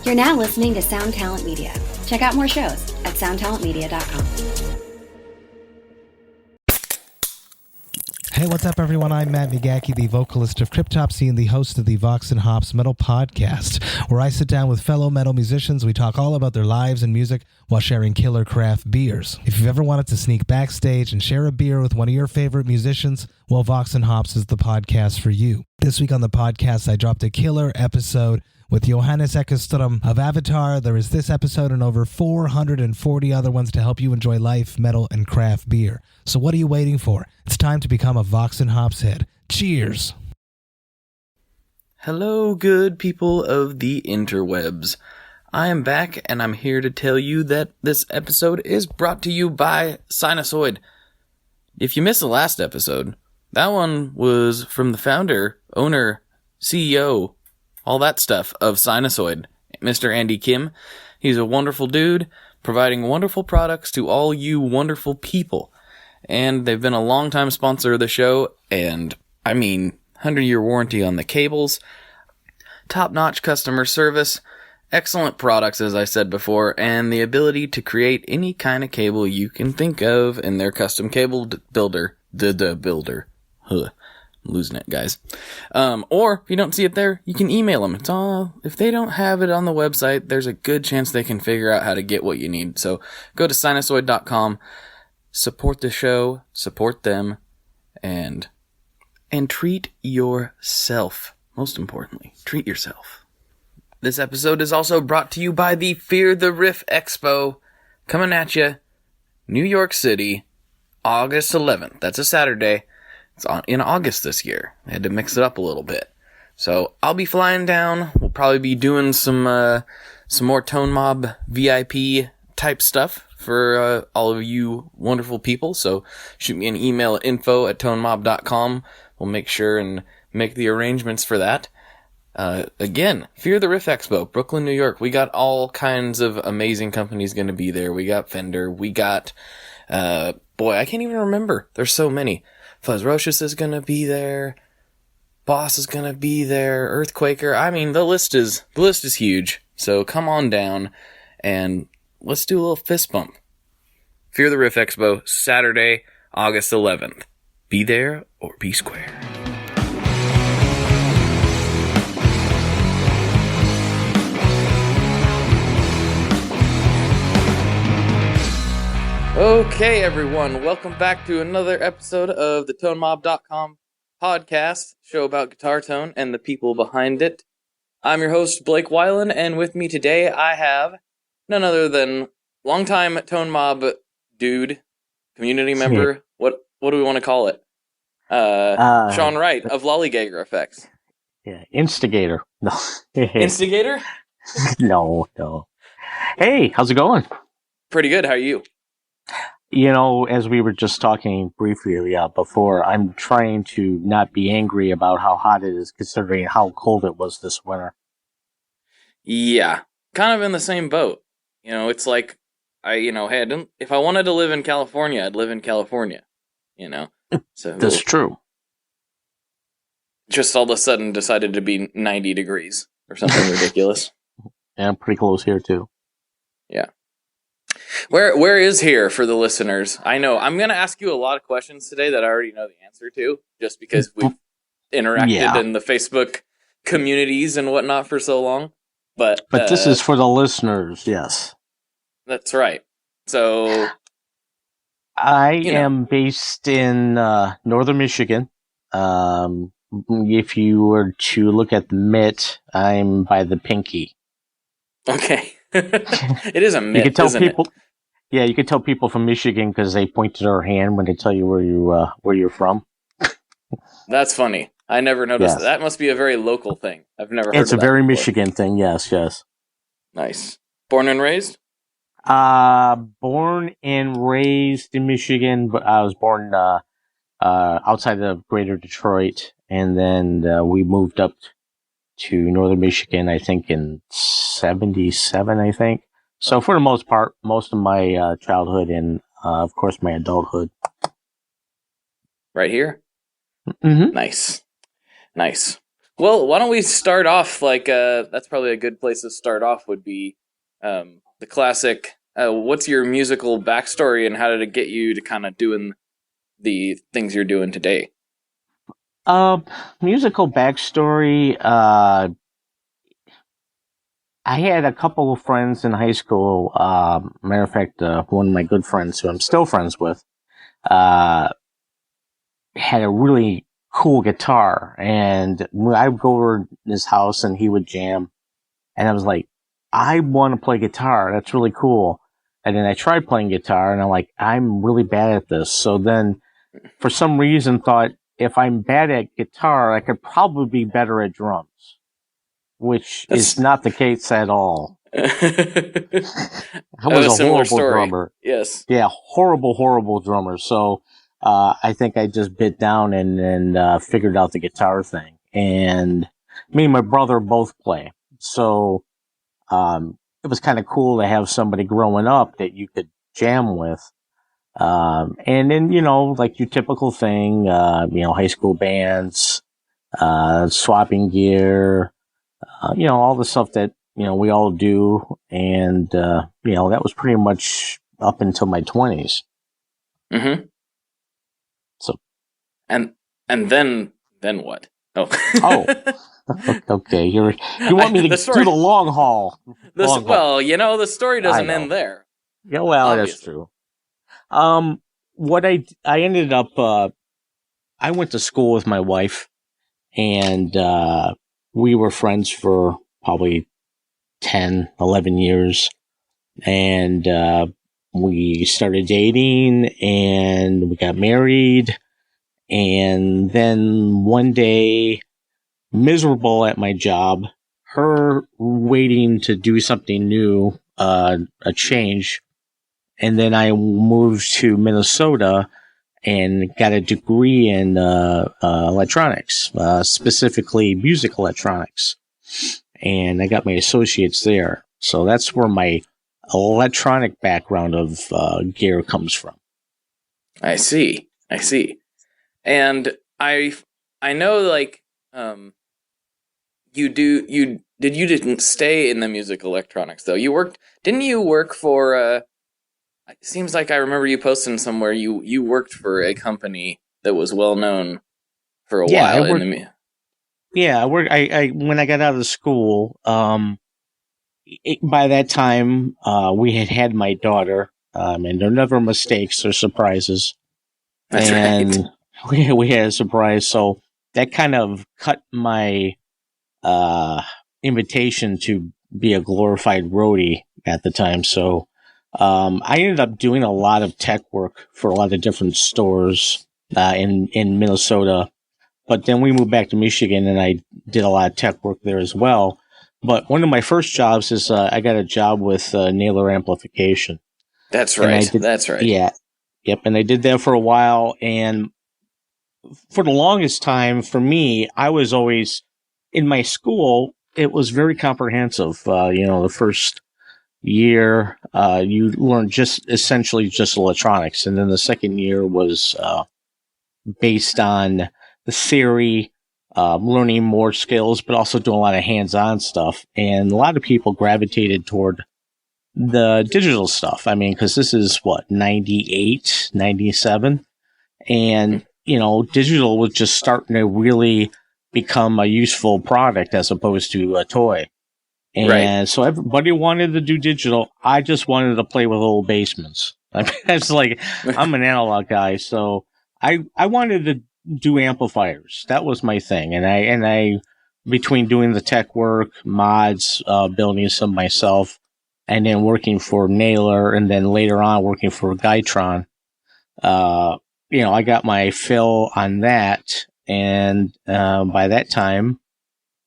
You're now listening to Sound Talent Media. Check out more shows at soundtalentmedia.com. Hey, what's up, everyone? I'm Matt Migaki, the vocalist of Cryptopsy and the host of the Vox and Hops Metal Podcast, where I sit down with fellow metal musicians. We talk all about their lives and music while sharing killer craft beers. If you've ever wanted to sneak backstage and share a beer with one of your favorite musicians, well, Vox and Hops is the podcast for you. This week on the podcast, I dropped a killer episode with Johannes Ekström of Avatar. There is this episode and over 440 other ones to help you enjoy life, metal, and craft beer. So what are you waiting for? It's time to become a Vox and Hops head. Cheers! Hello, good people of the interwebs. I am back, and I'm here to tell you that this episode is brought to you by Sinusoid. If you missed the last episode, that one was from the founder, owner, CEO, all that stuff of Sinusoid, Mr. Andy Kim. He's a wonderful dude, providing wonderful products to all you wonderful people. And they've been a long-time sponsor of the show, and, 100-year warranty on the cables, top-notch customer service, excellent products, as I said before, and the ability to create any kind of cable you can think of in their custom cable builder. Builder. Huh. Losing it, guys. Or if you don't see it there, you can email them. It's all, if they don't have it on the website, there's a good chance they can figure out how to get what you need. So go to sinusoid.com, support the show, support them, and treat yourself. Most importantly, treat yourself. This episode is also brought to you by the Fear the Riff Expo, coming at you, New York City, August 11th. That's a Saturday. It's in August this year. I had to mix it up a little bit. So I'll be flying down. We'll probably be doing some more Tone Mob VIP type stuff for all of you wonderful people. So shoot me an email at info@tonemob.com. We'll make sure and make the arrangements for that. Again, Fear the Riff Expo, Brooklyn, New York. We got all kinds of amazing companies going to be there. We got Fender. We got, I can't even remember. There's so many. Fuzzrocious is going to be there. Boss is going to be there. Earthquaker. The list is huge. So come on down and let's do a little fist bump. Fear the Riff Expo, Saturday, August 11th. Be there or be square. Okay, everyone, welcome back to another episode of the ToneMob.com podcast, show about guitar tone and the people behind it. I'm your host, Blake Weiland, and with me today I have none other than longtime Tone Mob dude, community member, what do we want to call it? Sean Wright of Lollygagger Effects. Yeah, instigator. No. Instigator? No. Hey, how's it going? Pretty good, how are you? As we were just talking briefly before, I'm trying to not be angry about how hot it is, considering how cold it was this winter. Yeah, kind of in the same boat. It's like, if I wanted to live in California, I'd live in California, So that's true. Just all of a sudden decided to be 90 degrees or something ridiculous. Yeah, pretty close here, too. Yeah. Where is here for the listeners? I know I'm going to ask you a lot of questions today that I already know the answer to, just because we've interacted in the Facebook communities and whatnot for so long. But this is for the listeners, yes. That's right. So I am based in northern Michigan. If you were to look at the mitt, I'm by the pinky. Okay. It is a myth, you can tell isn't people, it? Yeah, you can tell people from Michigan because they point to their hand when they tell you where you're from. That's funny. I never noticed that. That must be a very local thing. I've never heard of that. It's a very before. Michigan thing, yes. Nice. Born and raised? Born and raised in Michigan, but I was born outside of Greater Detroit, and then we moved up to northern Michigan, I think, in 1977, I think. So for the most part, most of my childhood and, of course, my adulthood. Right here? Mm-hmm. Nice. Well, why don't we start off that's probably a good place to start off would be the classic. What's your musical backstory and how did it get you to kind of doing the things you're doing today? Musical backstory. I had a couple of friends in high school. Matter of fact, one of my good friends who I'm still friends with, had a really cool guitar, and I would go over to his house and he would jam, and I was like, I want to play guitar. That's really cool. And then I tried playing guitar, and I'm like, I'm really bad at this. So then, for some reason, thought if I'm bad at guitar, I could probably be better at drums, which is not the case at all. I was a horrible drummer. Yes. Yeah, horrible drummer. So I think I just bit down and figured out the guitar thing. And me and my brother both play. So it was kind of cool to have somebody growing up that you could jam with. And then, like your typical thing, high school bands, swapping gear, all the stuff that, we all do. And, that was pretty much up until my 20s. Mm-hmm. So. And then what? Oh. Okay. You want me to do the long haul. Well, the story doesn't end there. Yeah, well, obviously. That's true. What I ended up, I went to school with my wife, and we were friends for probably 10, 11 years. And we started dating, and we got married. And then one day, miserable at my job, her waiting to do something new, a change. And then I moved to Minnesota and got a degree in electronics, specifically music electronics. And I got my associates there. So that's where my electronic background of gear comes from. I see. And I know you didn't stay in the music electronics though. Didn't you work for it seems like I remember you posting somewhere you worked for a company that was well known for a while in the Yeah, I when I got out of school, by that time, we had my daughter, and there are never mistakes or surprises. That's right. We had a surprise, so that kind of cut my invitation to be a glorified roadie at the time. So I ended up doing a lot of tech work for a lot of different stores in Minnesota. But then we moved back to Michigan, and I did a lot of tech work there as well. But one of my first jobs is I got a job with Naylor Amplification. That's right. That's right. Yeah. Yep. And I did that for a while. And for the longest time, for me, I was always in my school. It was very comprehensive. The first year, you learned essentially just electronics. And then the second year was based on the theory, learning more skills, but also doing a lot of hands-on stuff. And a lot of people gravitated toward the digital stuff. I mean, because this is 98, 97. And, digital was just starting to really become a useful product as opposed to a toy. And so everybody wanted to do digital. I just wanted to play with old basements. I mean, it's like, I'm an analog guy. So I wanted to do amplifiers. That was my thing. And I between doing the tech work, mods, building some myself, and then working for Naylor, and then later on working for Gytron, I got my fill on that. And by that time,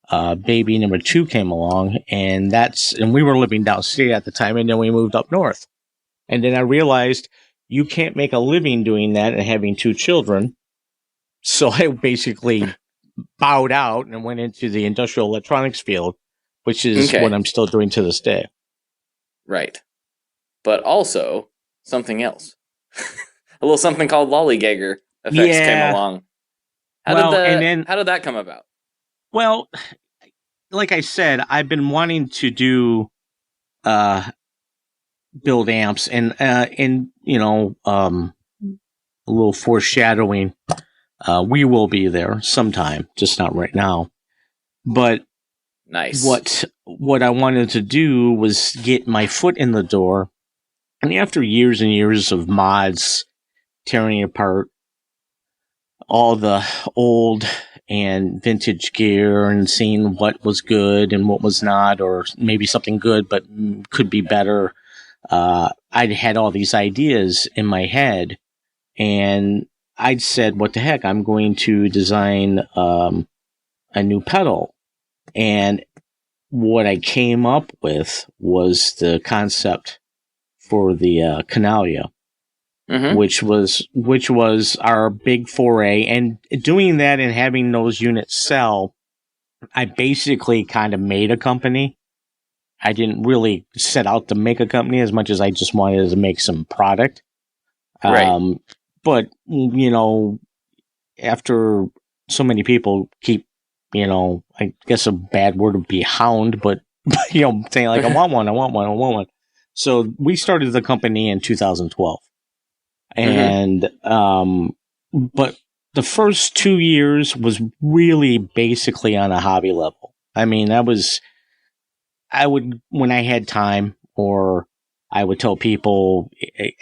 baby number 2 came along, and we were living downstate at the time, and then we moved up north. And then I realized you can't make a living doing that and having 2 children. So I basically bowed out and went into the industrial electronics field, which is what I'm still doing to this day. Right. But also something else. A little something called Lollygagger effects came along. How did that come about? Well, like I said, I've been wanting to do build amps, and a little foreshadowing. We will be there sometime, just not right now. But Nice. what I wanted to do was get my foot in the door, and after years and years of mods tearing apart all the old and vintage gear and seeing what was good and what was not, or maybe something good but could be better, I'd had all these ideas in my head, and I'd said, what the heck, I'm going to design a new pedal. And what I came up with was the concept for the Canalia, which was our big foray. And doing that and having those units sell, I basically kind of made a company. I didn't really set out to make a company as much as I just wanted to make some product. Right. But, after so many people keep, I guess a bad word would be hound, but, saying like, I want one. So we started the company in 2012. And, but the first 2 years was really basically on a hobby level. I mean, when I had time, or I would tell people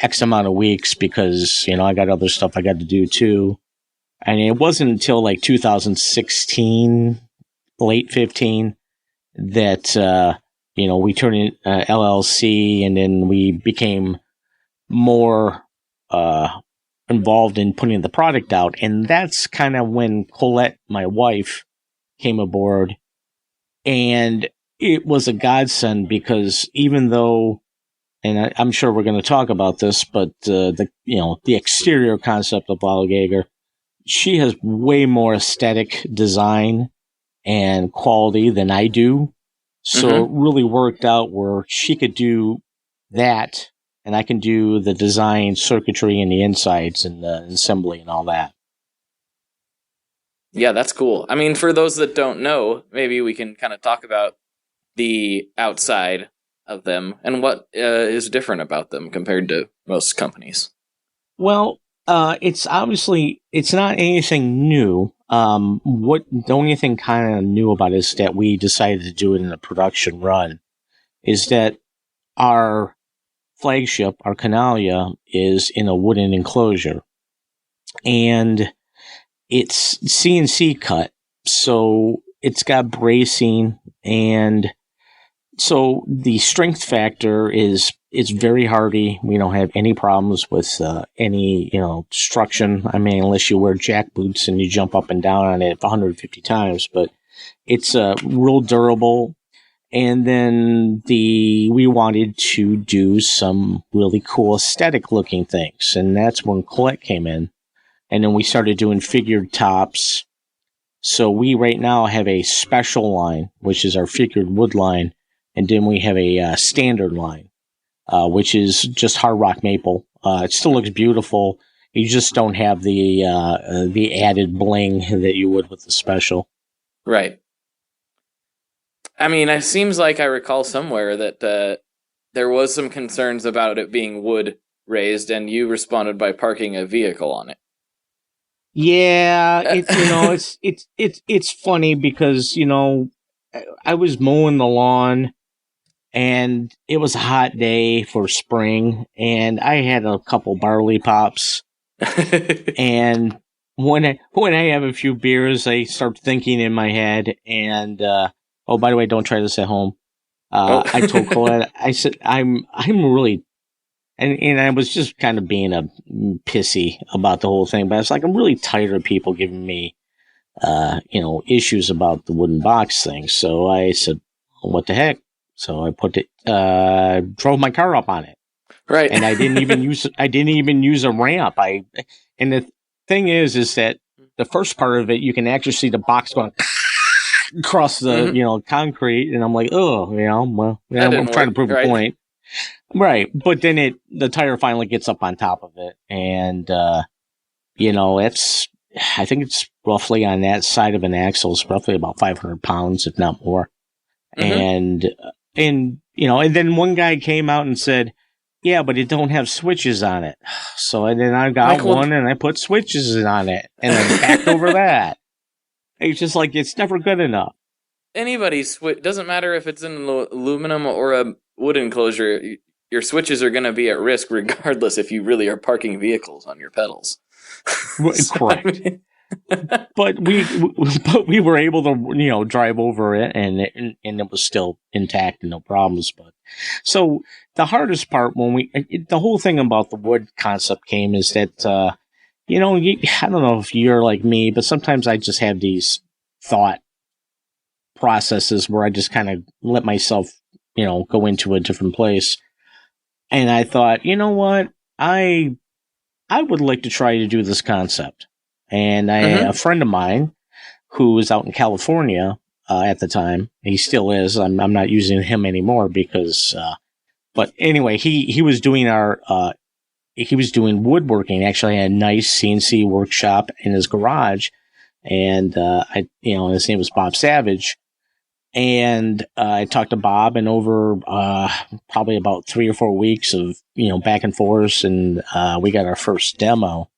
X amount of weeks because, I got other stuff I got to do too. And it wasn't until like 2016, late 15, that, we turned in LLC, and then we became more involved in putting the product out. And that's kind of when Colette, my wife, came aboard. And it was a godsend, because even though, and I'm sure we're going to talk about this, but the exterior concept of Lollygagger, she has way more aesthetic design and quality than I do. So it really worked out where she could do that, and I can do the design, circuitry, and the insides and the assembly and all that. Yeah, that's cool. I mean, for those that don't know, maybe we can kind of talk about the outside of them and what is different about them compared to most companies. Well, it's not anything new. The only thing kind of new about it is that we decided to do it in a production run, is that our flagship, our Canalia, is in a wooden enclosure, and it's CNC cut. So it's got bracing, and so the strength factor is very hardy. We don't have any problems with any destruction. I mean, unless you wear jack boots and you jump up and down on it 150 times. But it's real durable. And then we wanted to do some really cool aesthetic looking things, and that's when Colette came in. And then we started doing figured tops. So we right now have a special line, which is our figured wood line. And then we have a standard line, which is just hard rock maple. It still looks beautiful. You just don't have the added bling that you would with the special. Right. I mean, it seems like I recall somewhere that there was some concerns about it being wood raised, and you responded by parking a vehicle on it. Yeah, it's funny because I was mowing the lawn, and it was a hot day for spring, and I had a couple barley pops, and when I have a few beers, I start thinking in my head, and oh, by the way, don't try this at home. I told Colette, I said, I'm really, and I was just kind of being a pissy about the whole thing, but I was like, I'm really tired of people giving me, issues about the wooden box thing. So I said, well, what the heck? So I drove my car up on it. Right. And I didn't even use a ramp. And the thing is that the first part of it, you can actually see the box going across the, concrete. And I'm like, I'm trying to prove a point. Right. But then the tire finally gets up on top of it. And, I think it's roughly on that side of an axle is roughly about 500 pounds, if not more. And and then one guy came out and said, yeah, but it don't have switches on it. So then I got one and I put switches on it and I backed over that. It's just like, it's never good enough. Anybody's doesn't matter if it's an aluminum or a wood enclosure. Your switches are going to be at risk regardless if you really are parking vehicles on your pedals. Correct. But we were able to drive over it and it was still intact and no problems. But so the hardest part the whole thing about the wood concept came is that I don't know if you're like me, but sometimes I just have these thought processes where I just kind of let myself go into a different place. And I thought, you know what, I would like to try to do this concept. And a friend of mine who was out in California at the time, he still is. I'm not using him anymore because, but anyway, he was doing he was doing woodworking. Actually, had a nice CNC workshop in his garage, and his name was Bob Savage. And I talked to Bob, and over probably about 3 or 4 weeks of back and forth, and we got our first demo.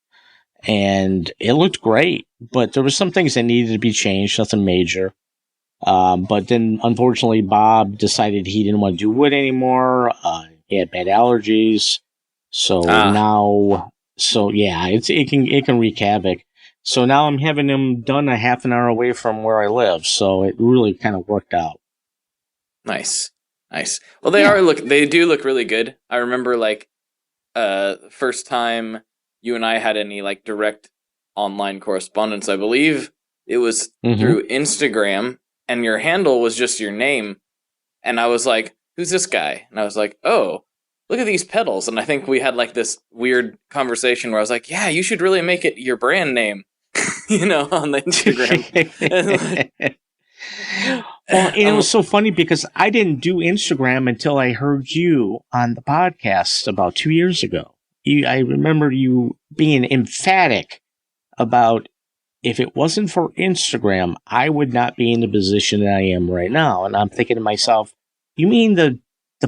And it looked great, but there were some things that needed to be changed, nothing major. But then, unfortunately, Bob decided he didn't want to do wood anymore. He had bad allergies. So it can wreak havoc. So now I'm having him done a half an hour away from where I live. So it really kind of worked out. Nice. Well, they do look really good. I remember first time you and I had any direct online correspondence, I believe it was through Instagram, and your handle was just your name. And I was like, who's this guy? And I was like, oh, look at these pedals. And I think we had this weird conversation where I was like, yeah, you should really make it your brand name, on the Instagram. Well, it was so funny because I didn't do Instagram until I heard you on the podcast about 2 years ago. I remember you being emphatic about, if it wasn't for Instagram, I would not be in the position that I am right now. And I'm thinking to myself, you mean the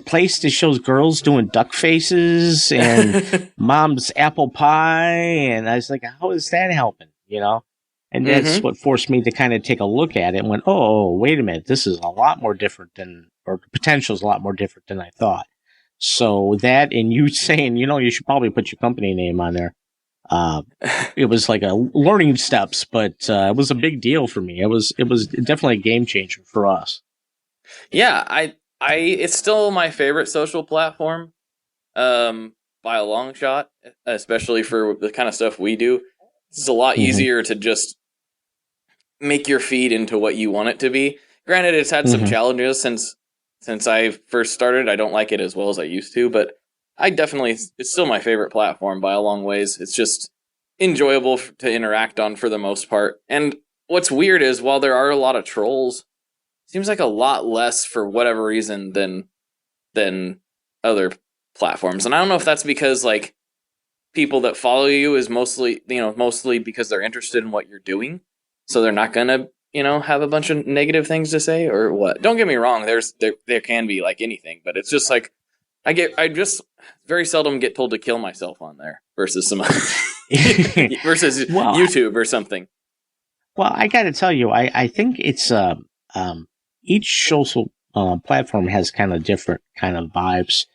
place that shows girls doing duck faces and mom's apple pie? And I was like, how is that helping? And that's what forced me to kind of take a look at it and went, oh, wait a minute, this is a lot more different or the potential is a lot more different than I thought. So that, and you saying, you should probably put your company name on there. It was like a learning steps, but it was a big deal for me. It was definitely a game changer for us. Yeah, it's still my favorite social platform, by a long shot, especially for the kind of stuff we do. It's a lot easier to just make your feed into what you want it to be. Granted, it's had some challenges since I first started. I don't like it as well as I used to, but it's still my favorite platform by a long ways. It's just enjoyable to interact on for the most part. And what's weird is, while there are a lot of trolls, it seems like a lot less for whatever reason than other platforms. And I don't know if that's because people that follow you is mostly because they're interested in what you're doing. So they're not going to, have a bunch of negative things to say or what. Don't get me wrong. There can be anything, but it's just I just very seldom get told to kill myself on there versus some versus YouTube or something. Well, I got to tell you, I think it's each social platform has kind of different kind of vibes.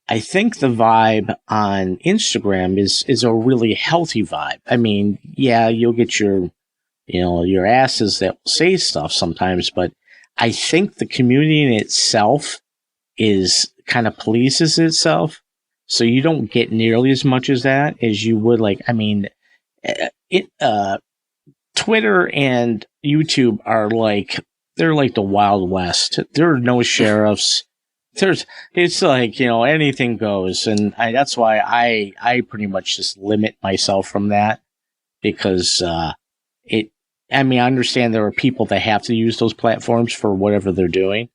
I think the vibe on Instagram is a really healthy vibe. I mean, yeah, you'll get your asses that will say stuff sometimes, but I think the community in itself is kind of polices itself. So you don't get nearly as much as that as you would Twitter and YouTube are they're like the Wild West. There are no sheriffs. It's anything goes. And that's why I pretty much just limit myself from that, because, I understand there are people that have to use those platforms for whatever they're doing,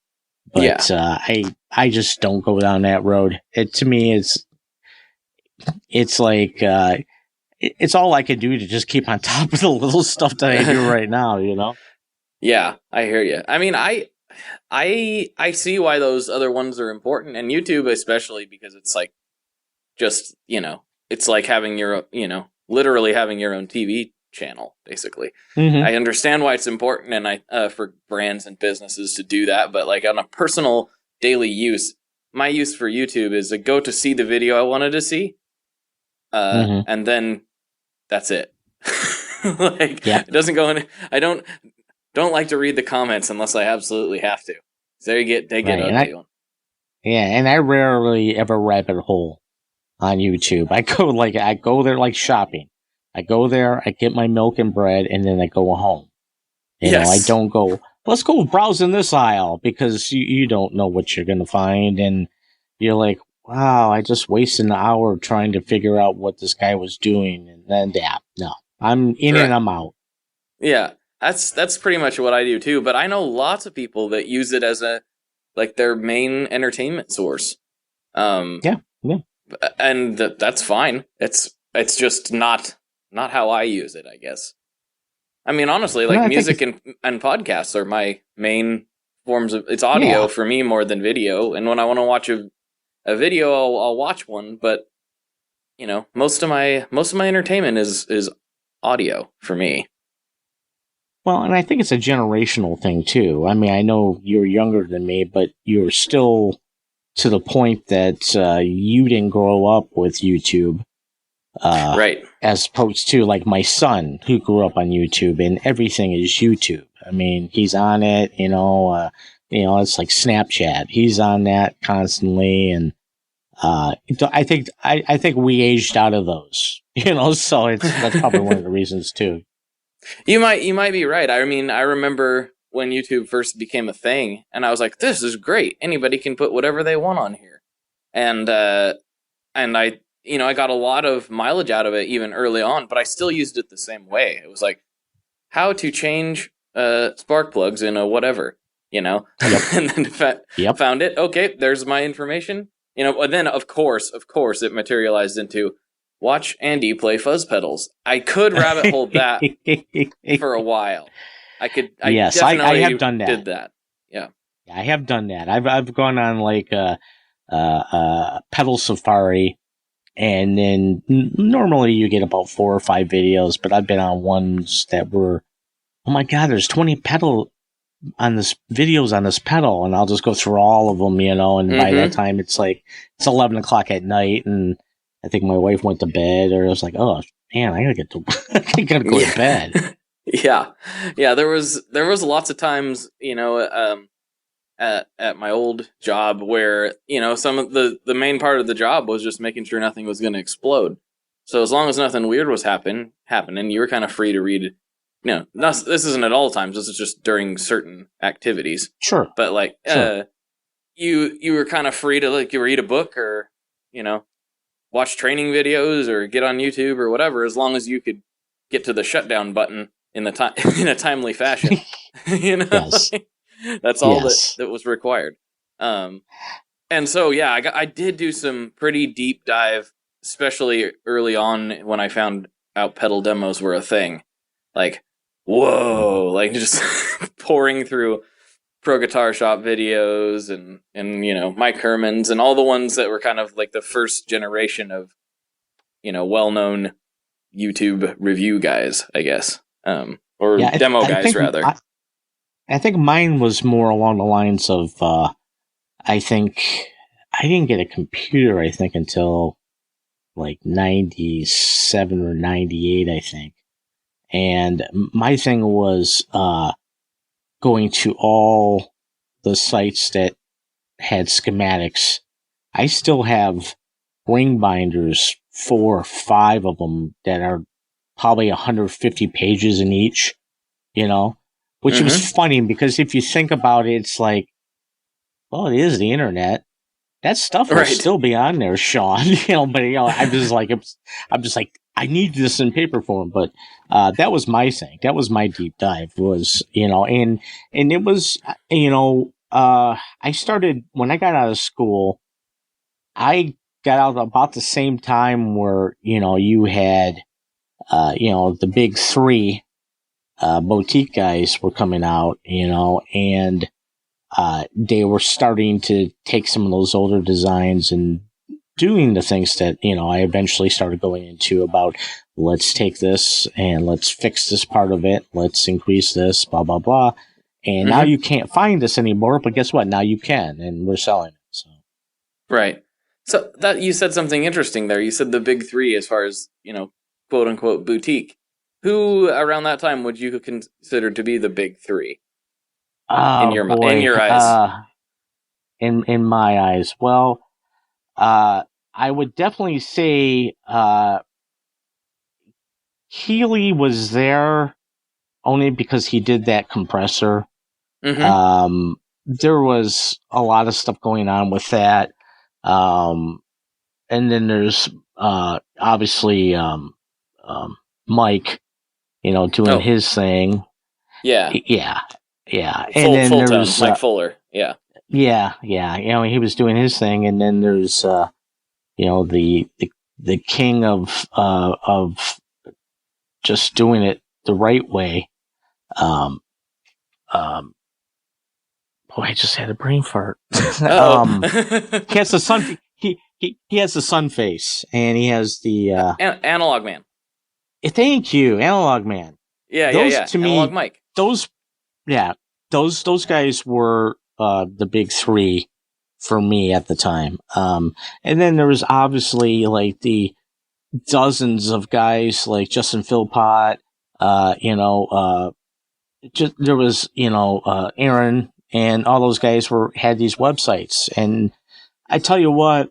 but I just don't go down that road. To me, it's like it's all I can do to just keep on top of the little stuff that I do right now, you know? Yeah, I hear you. I mean, I see why those other ones are important, and YouTube especially, because it's like just, it's like having your, literally having your own TV channel, basically. Mm-hmm. I understand why it's important, and for brands and businesses to do that, but like on a personal daily use, my use for YouTube is to go to see the video I wanted to see, and then that's it. Like, Yep. It doesn't go in. I don't like to read the comments unless I absolutely have to. They get ugly. And I rarely ever rabbit hole on YouTube. I go there like shopping. I go there, I get my milk and bread, and then I go home. You know, I don't go, let's go browse in this aisle, because you don't know what you're going to find, and you're like, wow, I just wasted an hour trying to figure out what this guy was doing, and then no. I'm in and I'm out. Yeah, that's pretty much what I do too, but I know lots of people that use it as their main entertainment source. Yeah. And that's fine. It's just not how I use it, I guess. I mean, honestly, music and podcasts are my main forms of... It's audio for me more than video, and when I want to watch a video, I'll watch one, but, most of my entertainment is audio for me. Well, and I think it's a generational thing, too. I mean, I know you're younger than me, but you're still to the point that you didn't grow up with YouTube. Right. As opposed to, like, my son, who grew up on YouTube, and everything is YouTube. I mean, he's on it, it's like Snapchat. He's on that constantly, and I think we aged out of those, so that's probably one of the reasons, too. You might be right. I mean, I remember when YouTube first became a thing, and I was like, this is great. Anybody can put whatever they want on here. And I got a lot of mileage out of it even early on, but I still used it the same way. It was like, how to change spark plugs in a whatever, Yep. And then found it. Okay, there's my information. And then of course it materialized into watch Andy play fuzz pedals. I could rabbit hole that for a while. I have done that. Did that. Yeah. I have done that. I've gone on like pedal safari, and then normally you get about 4 or 5 videos, but I've been on ones that were, oh my God, there's 20 videos on this pedal, and I'll just go through all of them, and by that time it's 11 o'clock at night, and I think my wife went to bed, or I was like, oh man, I gotta go to bed. Yeah. There was lots of times, at my old job where, some of the main part of the job was just making sure nothing was going to explode. So as long as nothing weird was happening, you were kind of free to read. This isn't at all times. This is just during certain activities. Sure. But you were kind of free to you read a book or, watch training videos or get on YouTube or whatever, as long as you could get to the shutdown button in a timely fashion. Yes. That's all that was required. And so, I did do some pretty deep dive, especially early on when I found out pedal demos were a thing. Like, whoa, just pouring through Pro Guitar Shop videos and Mike Herman's and all the ones that were kind of like the first generation of, well-known YouTube review guys, I guess. Or demo guys, rather. I think mine was more along the lines of, I think I didn't get a computer, until like 97 or 98, I think. And my thing was going to all the sites that had schematics. I still have ring binders, 4 or 5 of them, that are probably 150 pages in each, which was funny, because if you think about it, it's like, well, it is the internet. That stuff will still be on there, Sean. I'm just like, I need this in paper form. But that was my thing. That was my deep dive. Was and it was I started when I got out of school. I got out about the same time where you had the big three boutique guys were coming out, and they were starting to take some of those older designs and doing the things that, I eventually started going into about, let's take this and let's fix this part of it. Let's increase this, blah, blah, blah. And now you can't find this anymore, but guess what? Now you can, and we're selling it. So. Right. So that you said something interesting there. You said the big three as far as, quote unquote boutique. Who around that time would you consider to be the big three? In your eyes? In my eyes. Well, I would definitely say Healy was there only because he did that compressor. Mm-hmm. There was a lot of stuff going on with that. And then there's obviously Mike, doing his thing. Yeah. Yeah. And then there's Mike Fuller. Yeah. Yeah. He was doing his thing, and then there's the king of just doing it the right way. Boy, I just had a brain fart. He has the sun. He has the sun face, and he has the Analog Man. Thank you, Analog Man. Yeah. To Analog me, Mike. Those guys were the big three for me at the time. And then there was obviously like the dozens of guys like Justin Philpott. There was Aaron. And all those guys had these websites. And I tell you what,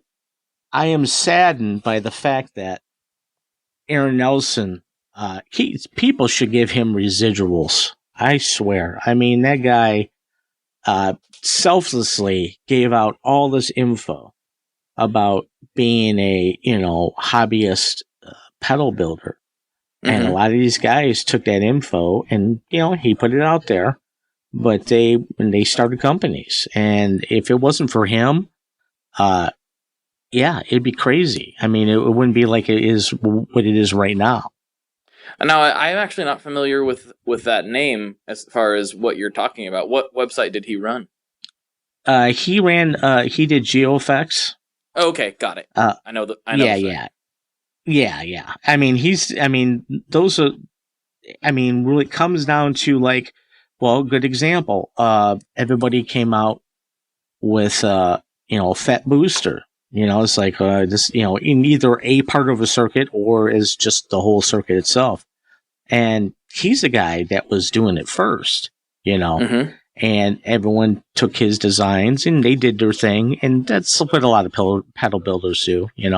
I am saddened by the fact that Aaron Nelson, people should give him residuals. I swear. I mean, that guy selflessly gave out all this info about being a, hobbyist pedal builder. Mm-hmm. And a lot of these guys took that info and, he put it out there. But they started companies, and if it wasn't for him, it'd be crazy. I mean, it wouldn't be like it is what it is right now. Now, I'm actually not familiar with that name as far as what you're talking about. What website did he run? He did GeoFX. Oh, okay, got it. I know. Yeah. I mean, those are. I mean, really, it comes down to like. Well, good example. Everybody came out with, Fat Booster. It's like, this, in either a part of a circuit or is just the whole circuit itself. And he's the guy that was doing it first, mm-hmm. And everyone took his designs and they did their thing. And that's what a lot of pedal builders do, you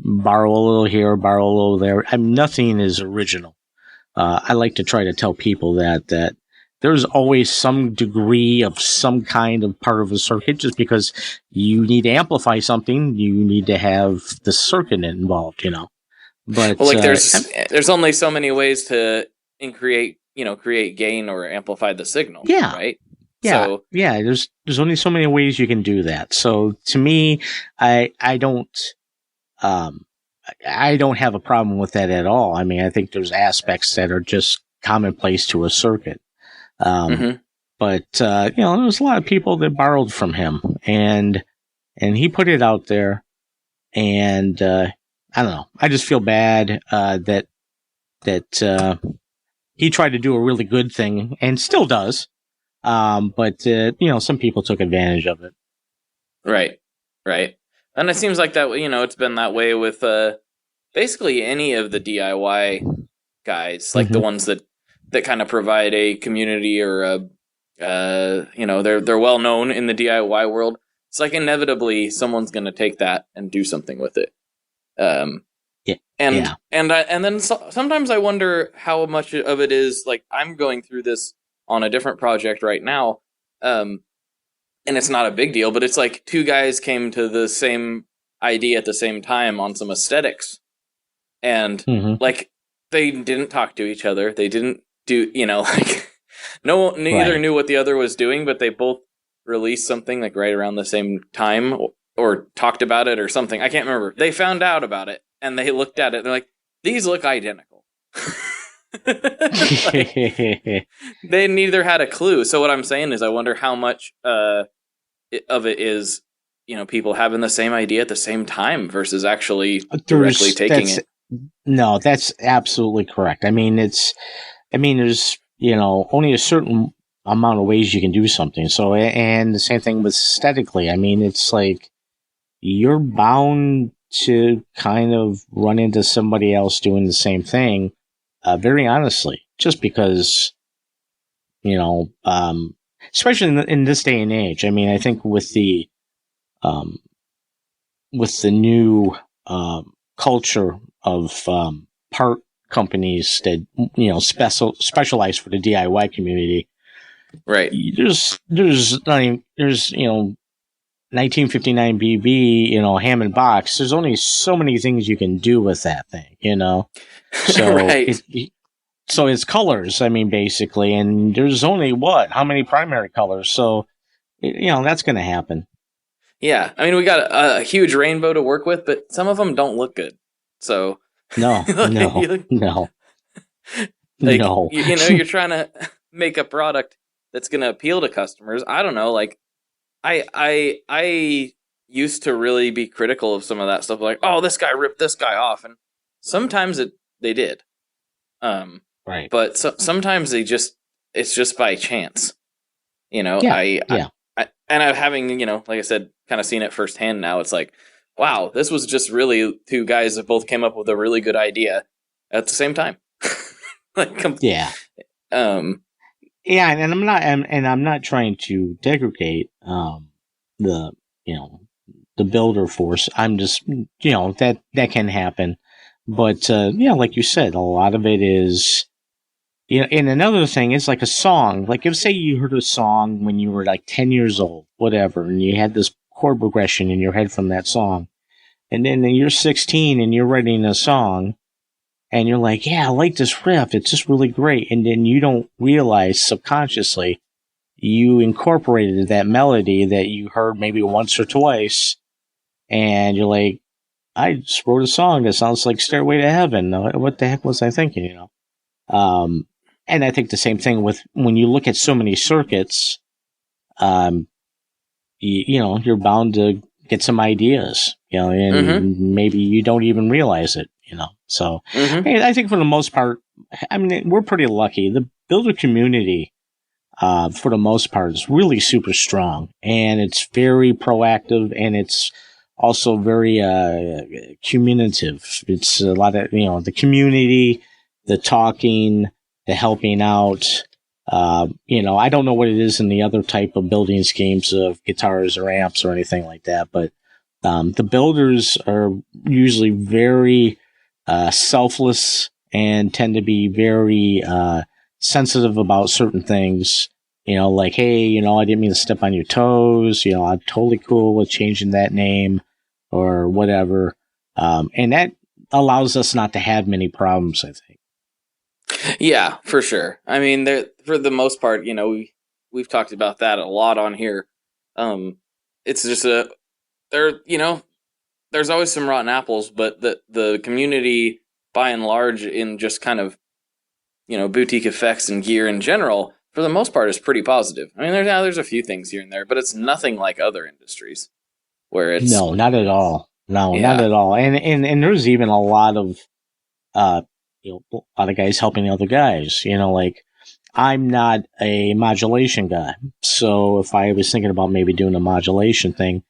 borrow a little here, borrow a little there. I mean, nothing is original. I like to try to tell people that there's always some degree of some kind of part of a circuit. Just because you need to amplify something, you need to have the circuit involved, But well, like there's only so many ways to create gain or amplify the signal. Yeah, right. Yeah, so, yeah. There's only so many ways you can do that. So to me, I don't have a problem with that at all. I mean, I think there's aspects that are just commonplace to a circuit. Mm-hmm. But, there was a lot of people that borrowed from him and he put it out there and, I don't know. I just feel bad, that he tried to do a really good thing and still does. But some people took advantage of it. Right. And it seems like that, it's been that way with basically any of the DIY guys, like mm-hmm. the ones that kind of provide a community or they're well known in the DIY world. It's like inevitably someone's going to take that and do something with it. And then sometimes I wonder how much of it is like I'm going through this on a different project right now. And it's not a big deal, but it's like two guys came to the same idea at the same time on some aesthetics. And mm-hmm. like they didn't talk to each other. They didn't do, neither knew what the other was doing, but they both released something like right around the same time or talked about it or something. I can't remember. They found out about it and they looked at it. And they're like, these look identical. Like, they neither had a clue. So what I'm saying is I wonder how much of it is, people having the same idea at the same time versus actually directly taking it. No, that's absolutely correct. I mean, there's, only a certain amount of ways you can do something. So, and the same thing with aesthetically. I mean, it's like you're bound to kind of run into somebody else doing the same thing, very honestly, just because, especially in this day and age. I mean, I think with the new culture of part companies that specialize for the DIY community, right? There's 1959 BB, Hammond box. There's only so many things you can do with that thing, So right. So it's colors, I mean, basically, and there's only how many primary colors? So that's going to happen. Yeah, I mean, we got a huge rainbow to work with, but some of them don't look good. So no. Like, no. You're trying to make a product that's going to appeal to customers. I don't know. Like, I used to really be critical of some of that stuff. Like, oh, this guy ripped this guy off, and sometimes they did. Right. But sometimes it's just by chance. Yeah. And I'm having, like I said, kind of seen it firsthand now. It's like, wow, this was just really two guys that both came up with a really good idea at the same time. Yeah. And I'm not trying to degrade the builder force. I'm just that can happen, but like you said, a lot of it is. And another thing is like a song. Like if say you heard a song when you were like 10 years old, whatever, and you had this chord progression in your head from that song, and then you're 16 and you're writing a song, and you're like, yeah, I like this riff. It's just really great. And then you don't realize subconsciously you incorporated that melody that you heard maybe once or twice, and you're like, I just wrote a song that sounds like Stairway to Heaven. What the heck was I thinking? And I think the same thing with when you look at so many circuits, you're bound to get some ideas, and maybe you don't even realize it, So I think for the most part, I mean, we're pretty lucky. The builder community, for the most part, is really super strong, and it's very proactive, and it's also very communicative. It's a lot of the community, the talking, the helping out. I don't know what it is in the other type of building schemes of guitars or amps or anything like that, but the builders are usually very selfless and tend to be very sensitive about certain things. Like, hey, I didn't mean to step on your toes. I'm totally cool with changing that name or whatever. And that allows us not to have many problems, I think. Yeah, for sure. I mean, for the most part, we've talked about that a lot on here. It's just there's always some rotten apples, but the community, by and large, in just kind of, boutique effects and gear in general, for the most part, is pretty positive. I mean, there's a few things here and there, but it's nothing like other industries where it's no, not at all. No, yeah. Not at all. And there's even a lot of a lot of guys helping other guys. Like I'm not a modulation guy, so if I was thinking about maybe doing a modulation thing,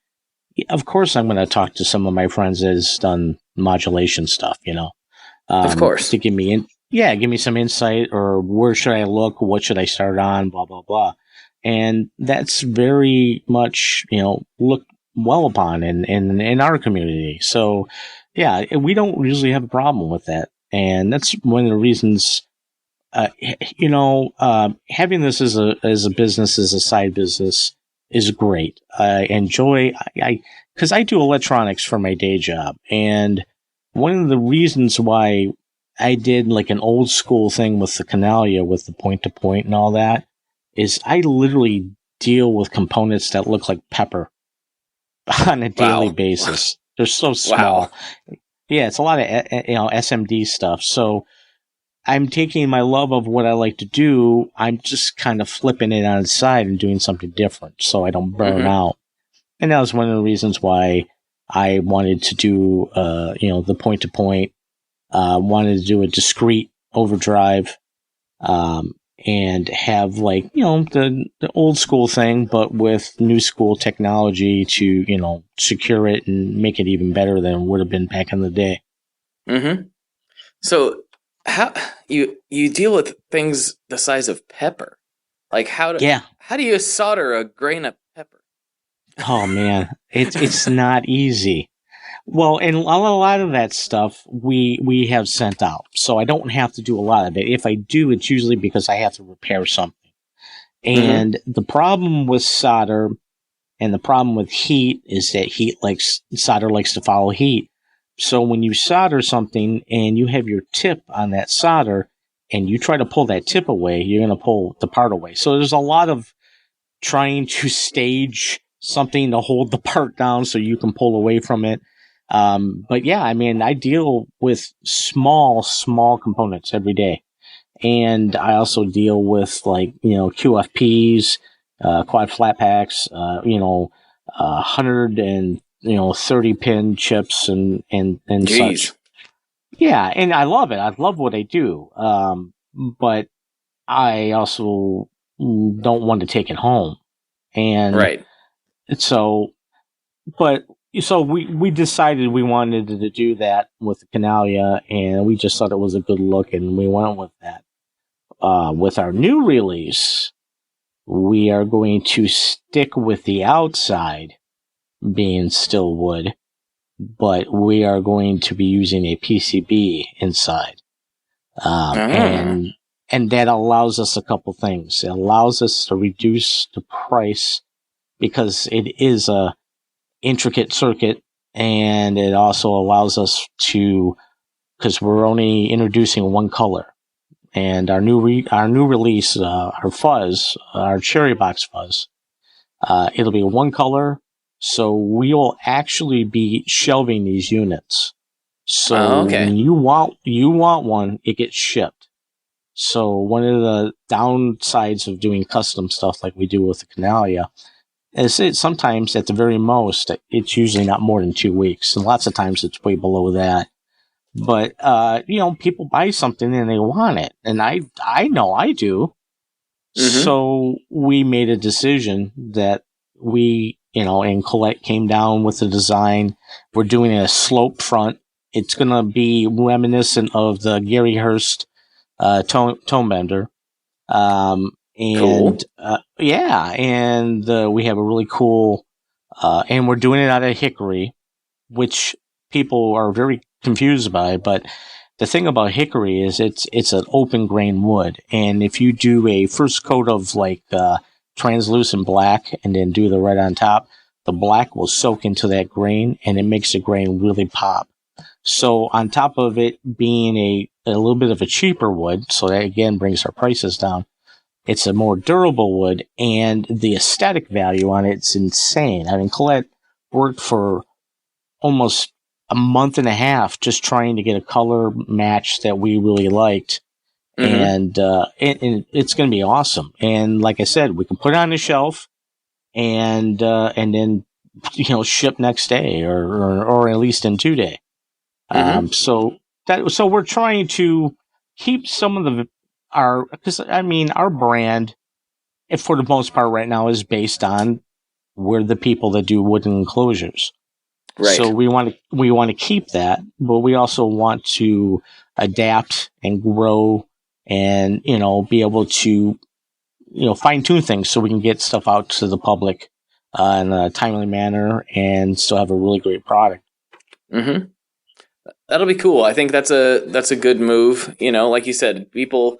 of course I'm going to talk to some of my friends that's done modulation stuff. Of course, to give me some insight, or where should I look, what should I start on, blah blah blah, and that's very much looked well upon in our community. So yeah, we don't usually have a problem with that. And that's one of the reasons, having this as a business, as a side business, is great. I enjoy, because I do electronics for my day job. And one of the reasons why I did like an old school thing with the Canalia, with the point to point and all that, is I literally deal with components that look like pepper on a daily basis. They're so small. Wow. it's a lot of SMD stuff. So I'm taking my love of what I like to do. I'm just kind of flipping it on its side and doing something different, so I don't burn out. And that was one of the reasons why I wanted to do, the point to point. Wanted to do a discrete overdrive. And have the old school thing, but with new school technology to, secure it and make it even better than it would have been back in the day. Mm-hmm. So how you deal with things the size of pepper? Like how do you solder a grain of pepper? Oh man, it's not easy. Well, and a lot of that stuff we have sent out, so I don't have to do a lot of it. If I do, it's usually because I have to repair something. And the problem with solder and the problem with heat is that solder likes to follow heat. So when you solder something and you have your tip on that solder and you try to pull that tip away, you're going to pull the part away. So there's a lot of trying to stage something to hold the part down so you can pull away from it. But yeah, I mean, I deal with small components every day. And I also deal with QFPs, quad flat packs, 130 pin chips and such. Yeah. And I love it. I love what I do. But I also don't want to take it home. And right. So we decided we wanted to do that with the Canalia, and we just thought it was a good look, and we went with that. With our new release, we are going to stick with the outside being still wood, but we are going to be using a PCB inside. And that allows us a couple things. It allows us to reduce the price because it is a intricate circuit, and it also allows us to, because we're only introducing one color, and our new release, our fuzz, our cherry box fuzz, it'll be one color. So we will actually be shelving these units. So when you want one, it gets shipped. So one of the downsides of doing custom stuff like we do with the Canalia is it sometimes at the very most, it's usually not more than 2 weeks. And lots of times it's way below that. But, people buy something and they want it. And I know I do. Mm-hmm. So we made a decision that and Colette came down with the design. We're doing a slope front. It's going to be reminiscent of the Gary Hurst tone bender. Cool. We have a really cool, and we're doing it out of hickory, which people are very confused by. But the thing about hickory is it's an open grain wood, and if you do a first coat of translucent black and then do the red on top, the black will soak into that grain, and it makes the grain really pop. So on top of it being a little bit of a cheaper wood, so that again brings our prices down. It's a more durable wood, and the aesthetic value on it's insane. I mean, Colette worked for almost a month and a half just trying to get a color match that we really liked. Mm-hmm. And it's going to be awesome. And like I said, we can put it on the shelf and then, ship next day or at least in 2 days. Mm-hmm. So we're trying to keep some of our brand, for the most part right now, is based on we're the people that do wooden enclosures. Right. So we want to keep that, but we also want to adapt and grow and, be able to, fine tune things so we can get stuff out to the public in a timely manner and still have a really great product. Mm-hmm. That'll be cool. I think that's a good move. Like you said, people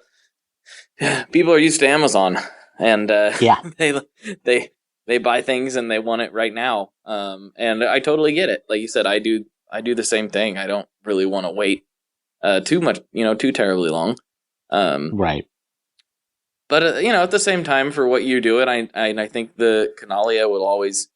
are used to Amazon, and they buy things and they want it right now. And I totally get it. Like you said, I do the same thing. I don't really want to wait too much, too terribly long. Right. But at the same time, for what you do, and I think the Canalia will always,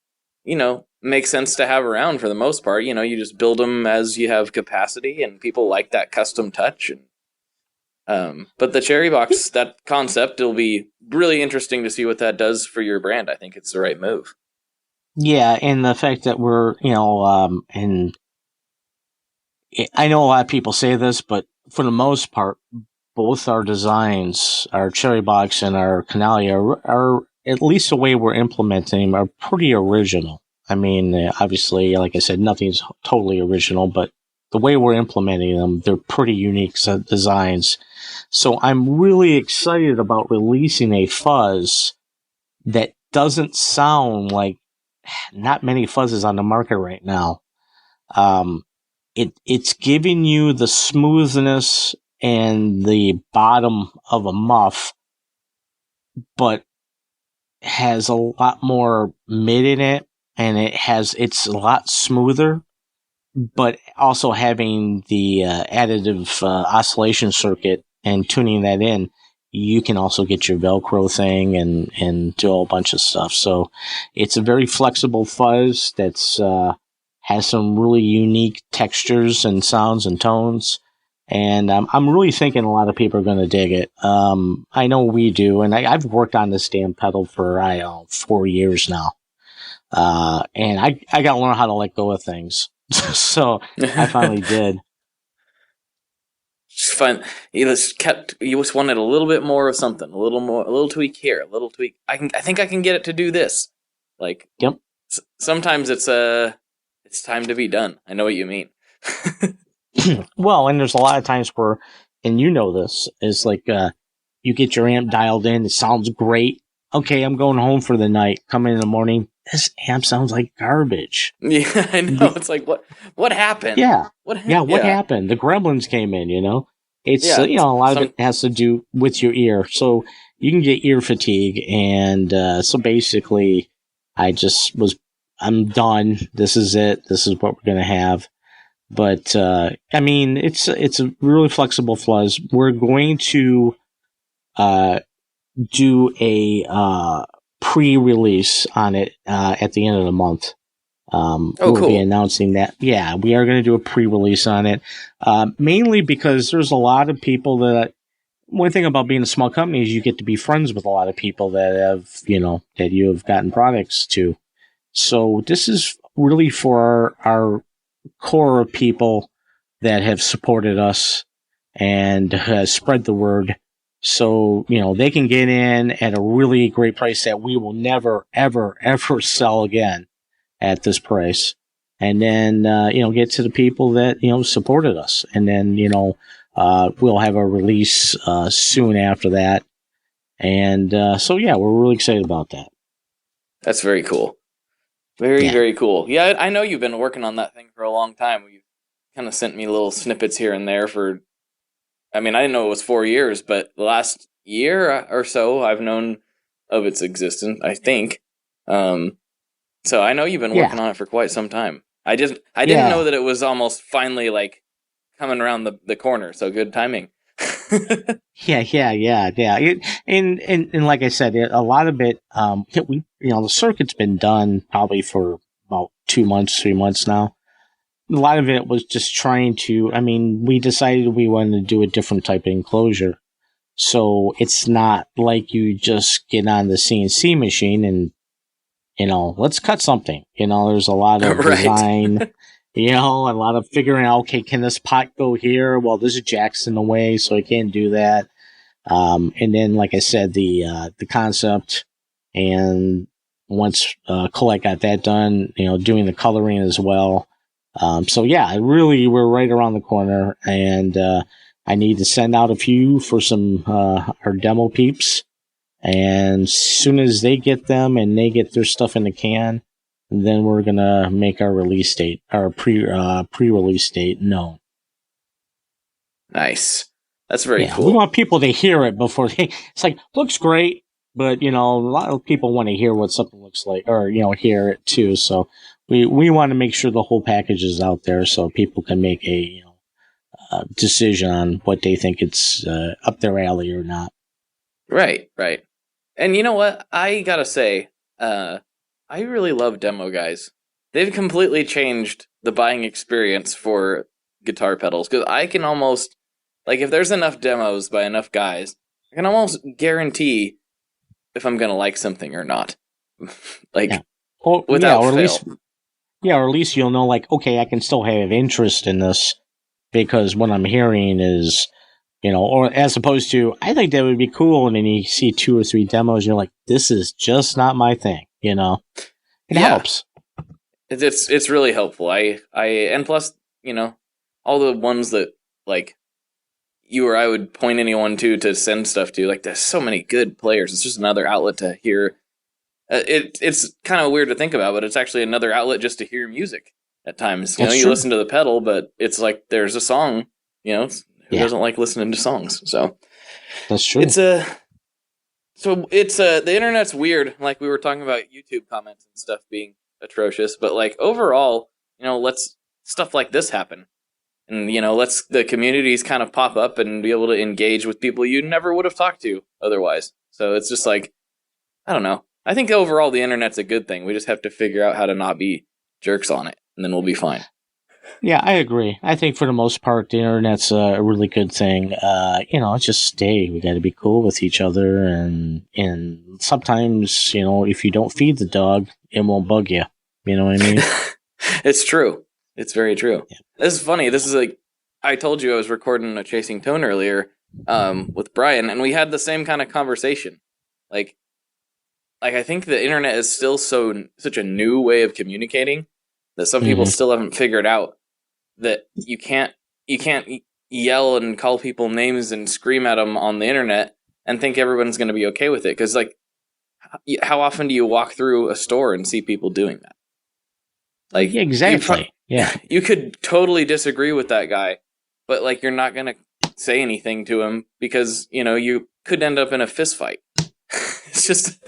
make sense to have around for the most part. You know, you just build them as you have capacity, and people like that custom touch. And but the cherry box, that concept, it'll be really interesting to see what that does for your brand. I think it's the right move. Yeah, and the fact that we're, and I know a lot of people say this, but for the most part, both our designs, our cherry box and our canali, are at least the way we're implementing them, are pretty original. I mean, obviously, like I said, nothing's totally original, but the way we're implementing them, they're pretty unique designs. So I'm really excited about releasing a fuzz that doesn't sound like not many fuzzes on the market right now. It's giving you the smoothness and the bottom of a muff, but has a lot more mid in it, and it's a lot smoother, but also having the additive oscillation circuit and tuning that in, you can also get your Velcro thing and do a whole bunch of stuff. So it's a very flexible fuzz that's has some really unique textures and sounds and tones. And I'm really thinking a lot of people are going to dig it. I know we do, and I've worked on this damn pedal for 4 years now. And I got to learn how to let go of things. So I finally did. Just fun. You just wanted a little bit more of something, a little tweak here, a little tweak. I think I can get it to do this. Like, yep. Sometimes it's time to be done. I know what you mean. Well, and there's a lot of times where, and you know this, is like you get your amp dialed in, it sounds great. Okay, I'm going home for the night. Come in the morning, this amp sounds like garbage. Yeah, I know. It's like, what happened? Yeah. What happened? The gremlins came in, It's, a lot of it has to do with your ear. So you can get ear fatigue. And so basically, I'm done. This is it. This is what we're going to have. But, I mean, it's a really flexible fuzz. We're going to do a pre-release on it at the end of the month. We'll cool. be announcing that. Yeah, we are going to do a pre-release on it. Mainly because there's a lot of people that, one thing about being a small company is you get to be friends with a lot of people that have, that you have gotten products to. So this is really for our core of people that have supported us and spread the word. So, they can get in at a really great price that we will never, ever, ever sell again at this price. And then, get to the people that, supported us. And then, we'll have a release soon after that. And so, yeah, we're really excited about that. That's very cool. Very cool. Yeah, I know you've been working on that thing for a long time. You've kind of sent me little snippets here and there I didn't know it was 4 years, but the last year or so I've known of its existence, I think. So I know you've been working on it for quite some time. I didn't know that it was almost finally like coming around the corner. So good timing. Yeah. And like I said, a lot of it, the circuit's been done probably for about 2 months, 3 months now. A lot of it was just trying to, we decided we wanted to do a different type of enclosure. So it's not like you just get on the CNC machine and, let's cut something. There's a lot of design, a lot of figuring out, okay, can this pot go here? Well, there's a jack's in the way, so I can't do that. And then, like I said, the concept, and once Colette got that done, doing the coloring as well. So yeah, really, we're right around the corner, and I need to send out a few for some our demo peeps, and as soon as they get them and they get their stuff in the can, then we're gonna make our release date, our pre-release date known. Nice, that's very cool. We want people to hear it before it's like, looks great, but a lot of people want to hear what something looks like, or hear it too. So we want to make sure the whole package is out there so people can make a decision on what they think it's up their alley or not. Right. And you know what? I gotta say, I really love demo guys. they've completely changed the buying experience for guitar pedals, because I can almost, like, if there's enough demos by enough guys, I can almost guarantee if I'm gonna like something or not. Like, without fail. Or at least you'll know, like, okay, I can still have interest in this because what I'm hearing is, or as opposed to, I think that would be cool, and then you see 2 or 3 demos, and you're like, this is just not my thing, It helps. It's really helpful. And plus, all the ones that, like, you or I would point anyone to send stuff to, like, there's so many good players. It's just another outlet to hear. It's kind of weird to think about, but it's actually another outlet just to hear music at times. You listen to the pedal, but it's like there's a song, who doesn't like listening to songs? So that's true. The internet's weird. Like, we were talking about YouTube comments and stuff being atrocious, but, like, overall, let's stuff like this happen. And, let's the communities kind of pop up and be able to engage with people you never would have talked to otherwise. So it's just like, I don't know. I think overall the internet's a good thing. We just have to figure out how to not be jerks on it, and then we'll be fine. Yeah, I agree. I think for the most part, the internet's a really good thing. Just stay. We got to be cool with each other, and sometimes, if you don't feed the dog, it won't bug you. You know what I mean? It's true. It's very true. Yeah. This is funny. This is like, I told you I was recording a Chasing Tone earlier with Brian, and we had the same kind of conversation. Like I think the internet is still such a new way of communicating that some people still haven't figured out that you can't yell and call people names and scream at them on the internet and think everyone's going to be okay with it. Because, like, how often do you walk through a store and see people doing that? Like, exactly. You could totally disagree with that guy, but, like, you're not going to say anything to him because, you could end up in a fist fight. It's just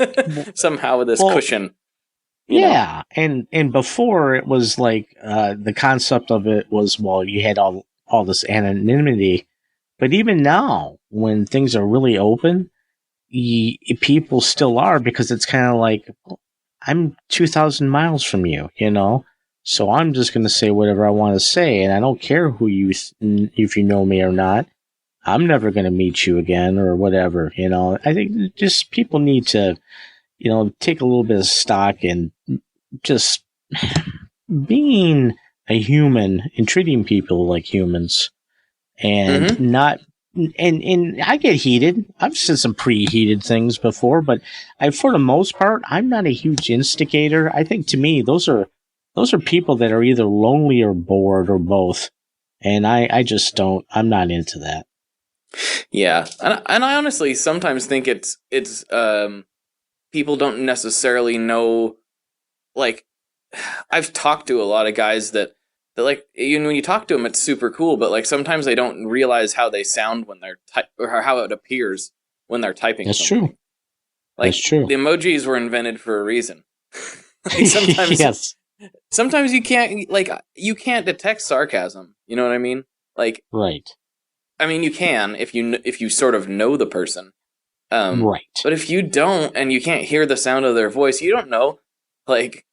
somehow with this cushion. Yeah, and before it was like the concept of it was, well, you had all this anonymity, but even now when things are really open, people still are, because it's kind of like, I'm 2,000 miles from you, so I'm just going to say whatever I want to say, and I don't care if you know me or not. I'm never going to meet you again or whatever, I think just people need to, take a little bit of stock in just being a human and treating people like humans, and not, and I get heated. I've said some preheated things before, but for the most part, I'm not a huge instigator. I think to me, those are people that are either lonely or bored or both. And I just don't, I'm not into that. Yeah, and I honestly sometimes think it's people don't necessarily know. Like, I've talked to a lot of guys that like, when you talk to them, it's super cool, but, like, sometimes they don't realize how they sound when they're or how it appears when they're typing. That's something. True. Like, that's true. The emojis were invented for a reason. Like, sometimes, yes. Sometimes you can't detect sarcasm. You know what I mean? Like, right. I mean, you can if you sort of know the person, right. But if you don't and you can't hear the sound of their voice, you don't know. Like,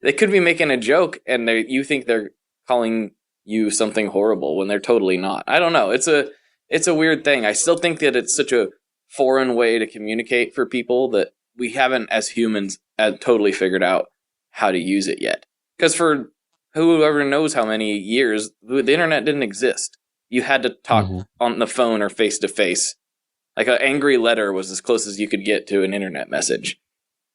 they could be making a joke and you think they're calling you something horrible when they're totally not. I don't know. It's a weird thing. I still think that it's such a foreign way to communicate for people that we haven't, as humans, totally figured out how to use it yet. Because for whoever knows how many years, the internet didn't exist. You had to talk on the phone or face-to-face. Like, an angry letter was as close as you could get to an internet message.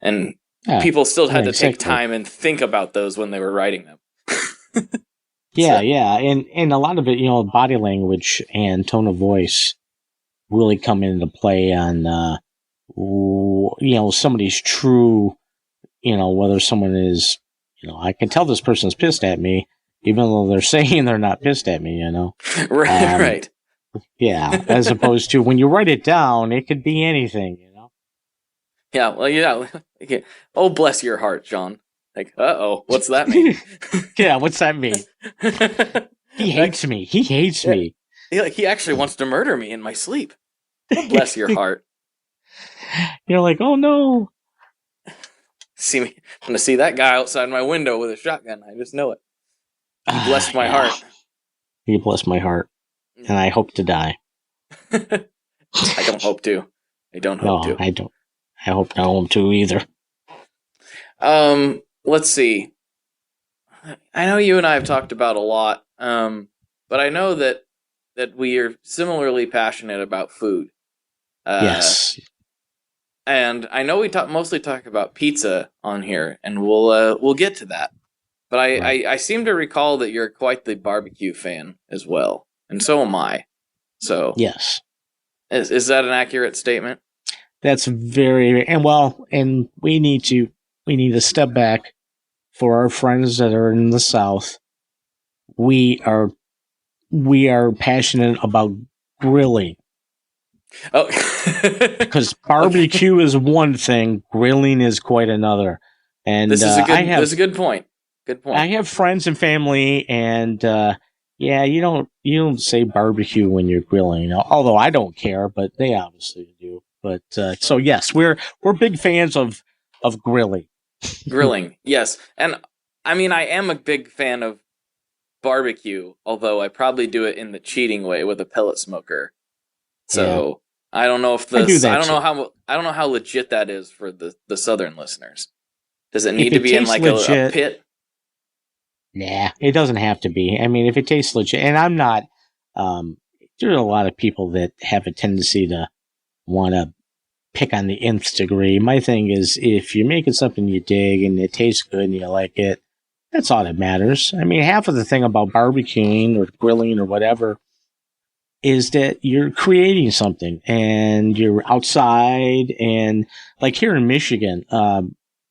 And people still had to take time and think about those when they were writing them. Yeah. And a lot of it, body language and tone of voice really come into play on, somebody's true, whether someone is, I can tell this person's pissed at me, even though they're saying they're not pissed at me, Right, right. Yeah, as opposed to when you write it down, it could be anything, Yeah, well, yeah. Oh, bless your heart, John. Like, what's that mean? Yeah, what's that mean? He hates me. He hates me. He actually wants to murder me in my sleep. Oh, bless your heart. You're like, oh no. I'm gonna see that guy outside my window with a shotgun. I just know it. He blessed my heart. He blessed my heart, and I hope to die. I don't hope to. I don't hope to. I don't. I hope I hope to either. Let's see. I know you and I have talked about a lot, but I know that we are similarly passionate about food. Yes. And I know we mostly talk about pizza on here, and we'll get to that. But I seem to recall that you're quite the barbecue fan as well, and so am I. So yes, is that an accurate statement? That's very and we need to step back for our friends that are in the South. We are passionate about grilling. Oh, because barbecue is one thing, grilling is quite another. And this is a good point. Good point. I have friends and family, and you don't say barbecue when you're grilling. Although I don't care, but they obviously do. But so yes, we're big fans of grilling. Grilling, yes, and I mean I am a big fan of barbecue, although I probably do it in the cheating way with a pellet smoker. So I don't know if I don't know how legit that is for the southern listeners. Does it need to be in like a pit? Nah, it doesn't have to be. I mean, if it tastes legit, and I'm not. There are a lot of people that have a tendency to want to pick on the nth degree. My thing is, if you're making something you dig and it tastes good and you like it, that's all that matters. I mean, half of the thing about barbecuing or grilling or whatever is that you're creating something and you're outside, and like here in Michigan,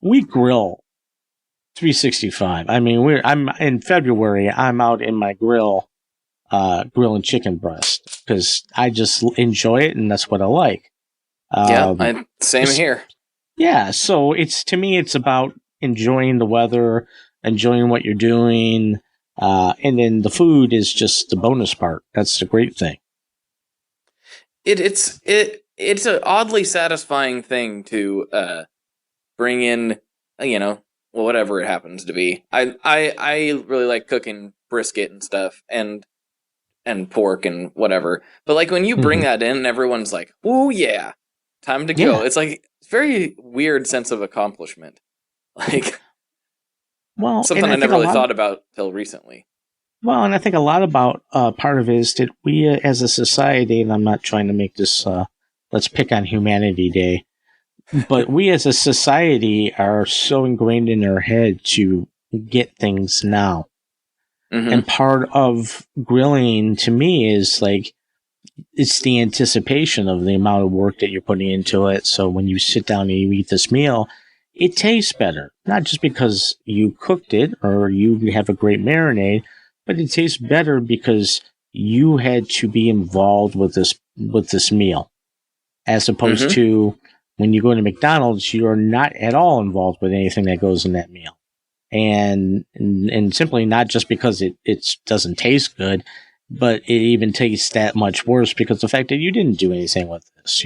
we grill 365. I mean, I'm in February, I'm out in my grill, grilling chicken breast because I just enjoy it and that's what I like. Same here. Yeah. So to me, it's about enjoying the weather, enjoying what you're doing. And then the food is just the bonus part. That's the great thing. It's an oddly satisfying thing to bring in, whatever it happens to be. I really like cooking brisket and stuff and pork and whatever. But like when you bring that in, everyone's like, "Ooh yeah, time to go." It's like it's very weird sense of accomplishment. Like something I never really thought about till recently. Well, and I think a lot about part of it is that we as a society, and I'm not trying to make this, let's pick on Humanity Day, but we as a society are so ingrained in our head to get things now. Mm-hmm. And part of grilling to me is like, it's the anticipation of the amount of work that you're putting into it. So when you sit down and you eat this meal, it tastes better, not just because you cooked it or you have a great marinade, but it tastes better because you had to be involved with this meal, as opposed to when you go to McDonald's, you're not at all involved with anything that goes in that meal, and simply not just because it doesn't taste good, but it even tastes that much worse because of the fact that you didn't do anything with this.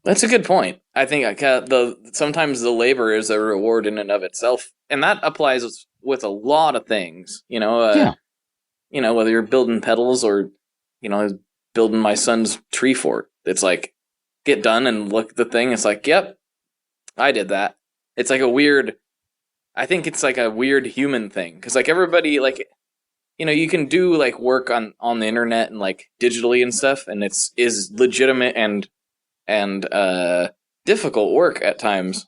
That's a good point. I think sometimes the labor is a reward in and of itself, and that applies with a lot of things. Whether you're building pedals or building my son's tree fort, it's like get done and look at the thing. It's like, yep, I did that. It's like I think it's like a weird human thing because like everybody you can do like work on the internet and like digitally and stuff, and is legitimate and difficult work at times,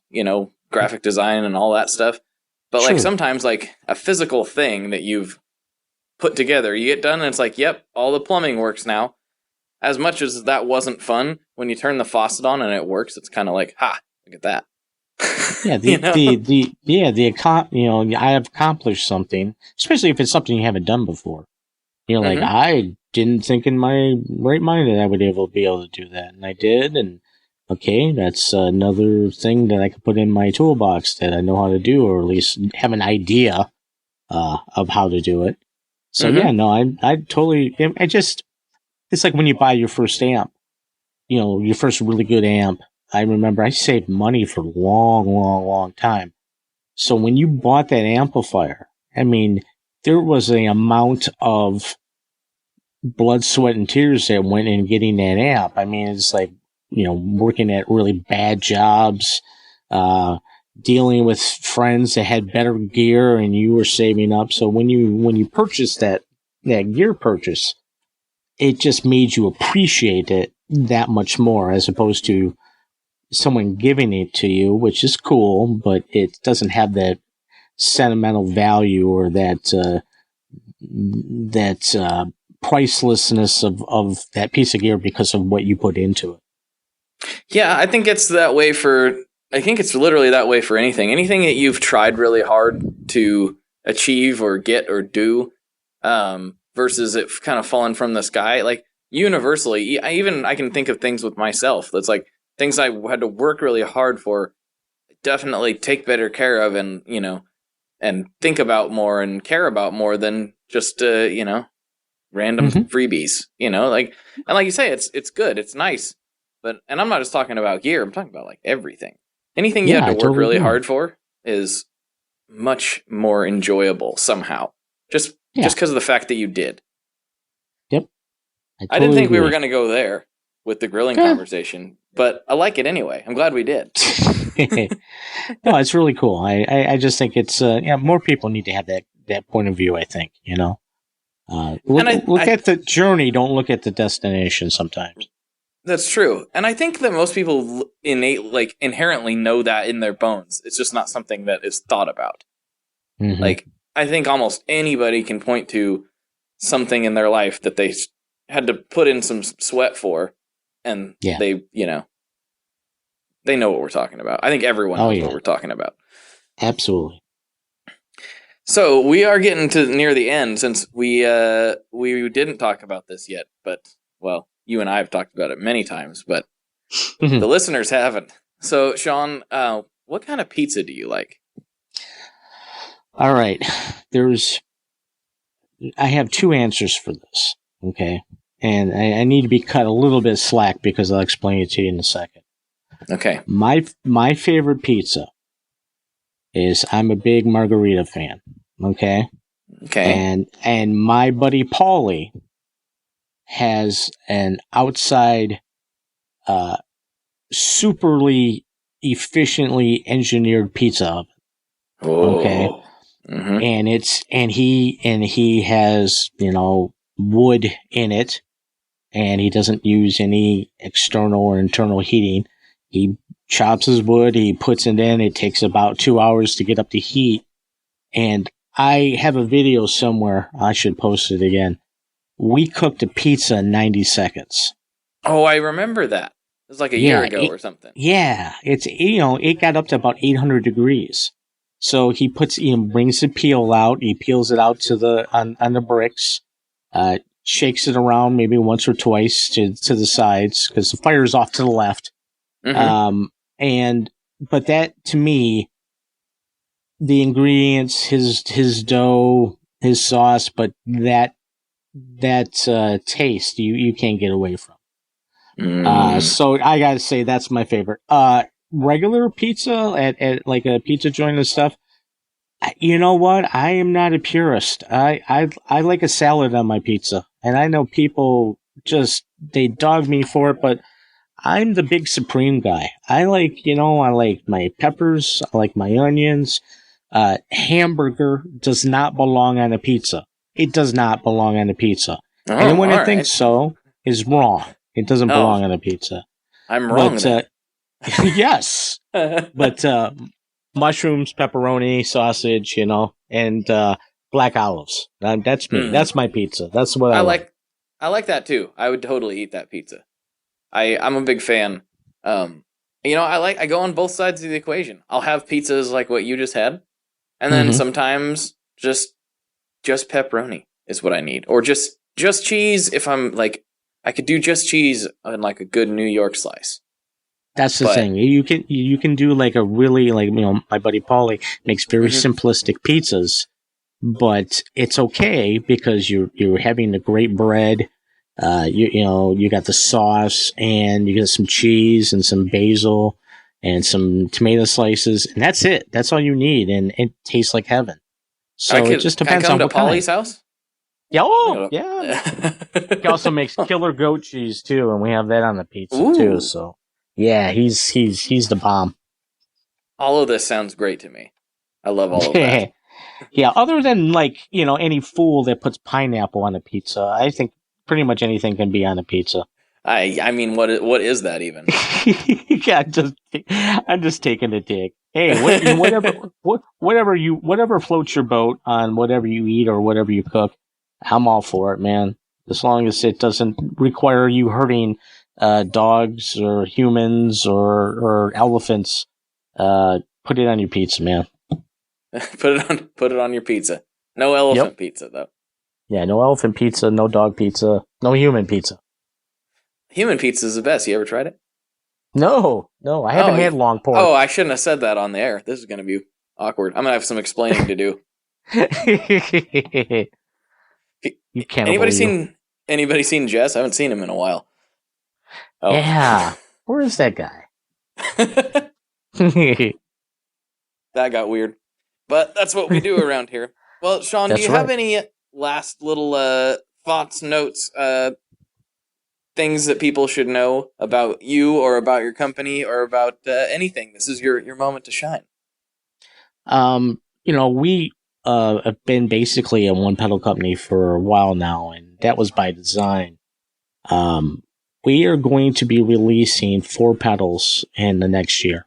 graphic design and all that stuff. But like sometimes like a physical thing that you've put together, you get done and it's like, yep, all the plumbing works now. As much as that wasn't fun, when you turn the faucet on and it works, it's kind of like, ha, look at that. I have accomplished something, especially if it's something you haven't done before. Like, I didn't think in my right mind that I would be able to do that, and I did, and okay, that's another thing that I could put in my toolbox that I know how to do, or at least have an idea of how to do it. So I totally, it's like when you buy your first amp, your first really good amp, I remember I saved money for a long time. So when you bought that amplifier, I mean, there was an amount of blood, sweat, and tears that went in getting that amp. I mean, it's like, working at really bad jobs, dealing with friends that had better gear and you were saving up. So when you purchased that gear purchase, it just made you appreciate it that much more, as opposed to someone giving it to you, which is cool, but it doesn't have that sentimental value or that pricelessness of that piece of gear because of what you put into it. Yeah, I think it's literally that way for anything. Anything that you've tried really hard to achieve or get or do, versus it kind of falling from the sky. Like, universally, I can think of things with myself that's like things I had to work really hard for, definitely take better care of, and and think about more and care about more than just random freebies. Like you say, it's good, it's nice, and I'm not just talking about gear. I'm talking about like everything. Anything you have to work really hard for is much more enjoyable somehow. Just because of the fact that you did. Yep. I didn't think we were going to go there with the grilling conversation, but I like it anyway. I'm glad we did. No, it's really cool. I just think it's more people need to have that point of view. I think look at the journey. Don't look at the destination. Sometimes that's true, and I think that most people inherently know that in their bones. It's just not something that is thought about. Mm-hmm. Like, I think almost anybody can point to something in their life that they had to put in some sweat for, and they know what we're talking about. I think everyone knows what we're talking about. Absolutely. So we are getting to near the end, since we didn't talk about this yet, but, well, you and I have talked about it many times, but the listeners haven't. So, Sean, what kind of pizza do you like? All right. I have two answers for this, okay? And I need to be cut a little bit slack because I'll explain it to you in a second. Okay. My favorite pizza is, I'm a big margarita fan, okay? Okay. And my buddy Paulie has an outside, superly efficiently engineered pizza oven. Oh. Okay. Mm-hmm. And he has, wood in it, and he doesn't use any external or internal heating. He chops his wood, he puts it in, it takes about 2 hours to get up to heat. And I have a video somewhere, I should post it again. We cooked a pizza in 90 seconds. Oh, I remember that. It was like a year ago or something. Yeah, it got up to about 800 degrees. So he brings the peel out. He peels it out on the bricks, shakes it around maybe once or twice to the sides because the fire's off to the left. Mm-hmm. But that, to me, the ingredients, his dough, his sauce, but that taste you can't get away from. So I gotta say that's my favorite. Regular pizza at like a pizza joint and stuff. You know what? I am not a purist. I like a salad on my pizza, and I know people they dog me for it, but I'm the big supreme guy. I like my peppers. I like my onions. Hamburger does not belong on a pizza. It does not belong on a pizza. Oh, anyone that thinks so is wrong. It doesn't belong on a pizza. I'm wrong. Yes. But mushrooms, pepperoni, sausage, and black olives. That's me. That's my pizza. That's what I like. I like that too. I would totally eat that pizza. I'm a big fan. I go on both sides of the equation. I'll have pizzas like what you just had, and then sometimes just pepperoni is what I need, or just cheese. If I'm like, I could do just cheese on like a good New York slice. That's the thing. You can do like a really, like, my buddy Paulie makes very simplistic pizzas, but it's okay because you're having the great bread, You got the sauce, and you get some cheese and some basil and some tomato slices, and that's it. That's all you need, and it tastes like heaven. So it just depends can I on come what to Polly's house? Yeah, yeah. He also makes killer goat cheese too, and we have that on the pizza too. So yeah, he's the bomb. All of this sounds great to me. I love all of that. Yeah, other than any fool that puts pineapple on a pizza, I think pretty much anything can be on a pizza. I mean, what is that even? Yeah, I'm just taking a dig. Hey, whatever floats your boat on whatever you eat or whatever you cook, I'm all for it, man. As long as it doesn't require you hurting dogs or humans or elephants, put it on your pizza, man. Put it on your pizza. No elephant pizza though. Yeah, no elephant pizza, no dog pizza, no human pizza. Human pizza is the best. You ever tried it? No, I haven't had long pork. Oh, I shouldn't have said that on the air. This is going to be awkward. I'm going to have some explaining to do. You can't. Anybody seen Jess? I haven't seen him in a while. Oh. Yeah, where is that guy? That got weird, but that's what we do around here. Well, Sean, do you have any last little thoughts, notes, things that people should know about you or about your company or about anything? This is your moment to shine. We have been basically a one pedal company for a while now, and that was by design. We are going to be releasing 4 pedals in the next year.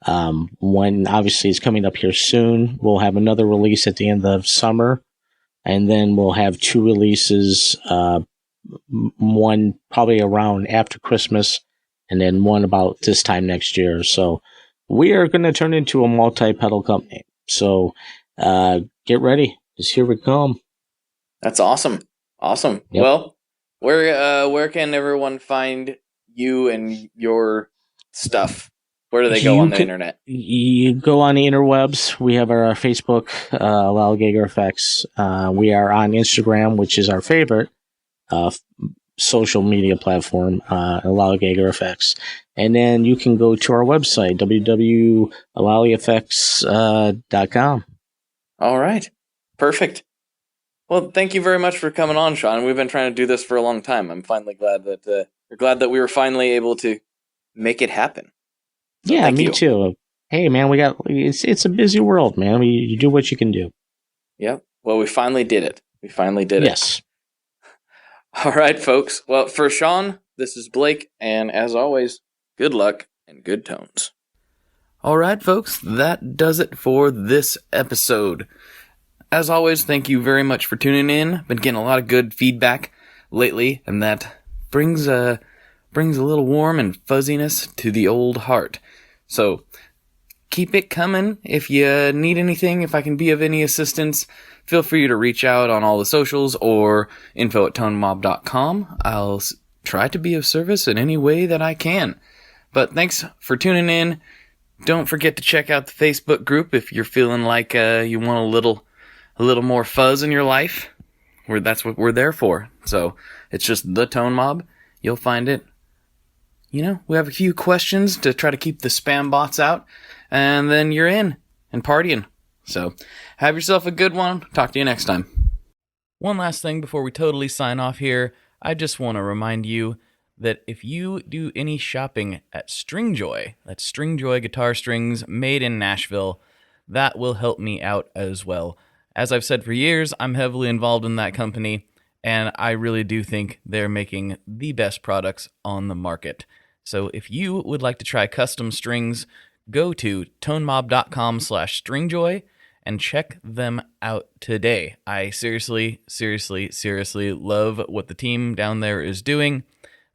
One obviously is coming up here soon. We'll have another release at the end of summer, and then we'll have 2 releases. One probably around after Christmas, and then one about this time next year. So we are going to turn into a multi-pedal company. So get ready, because here we come. That's awesome. Yep. Well, where can everyone find you and your stuff? Where do they go on the internet? You go on the interwebs. We have our Facebook, Lollygagger Effects. We are on Instagram, which is our favorite social media platform, Lollygagger Effects. And then you can go to our website, www.lollyeffects.com. All right. Perfect. Well, thank you very much for coming on, Sean. We've been trying to do this for a long time. I'm finally glad that we were finally able to make it happen. So yeah, me too. Hey, man, it's a busy world, man. You do what you can do. Yep. Well, we finally did it. Yes. All right, folks. Well, for Sean, this is Blake, and as always, good luck and good tones. All right, folks, that does it for this episode. As always, thank you very much for tuning in. Been getting a lot of good feedback lately, and that brings a little warm and fuzziness to the old heart. So keep it coming. If you need anything, if I can be of any assistance, feel free to reach out on all the socials or info@tonemob.com. I'll try to be of service in any way that I can. But thanks for tuning in. Don't forget to check out the Facebook group if you're feeling like you want a little more fuzz in your life. That's what we're there for. So it's just the Tone Mob. You'll find it. We have a few questions to try to keep the spam bots out, and then you're in and partying. So have yourself a good one. Talk to you next time. One last thing before we totally sign off here. I just want to remind you that if you do any shopping at Stringjoy, that's Stringjoy guitar strings made in Nashville, that will help me out as well. As I've said for years, I'm heavily involved in that company, and I really do think they're making the best products on the market. So if you would like to try custom strings, go to tonemob.com/stringjoy and check them out today. I seriously love what the team down there is doing.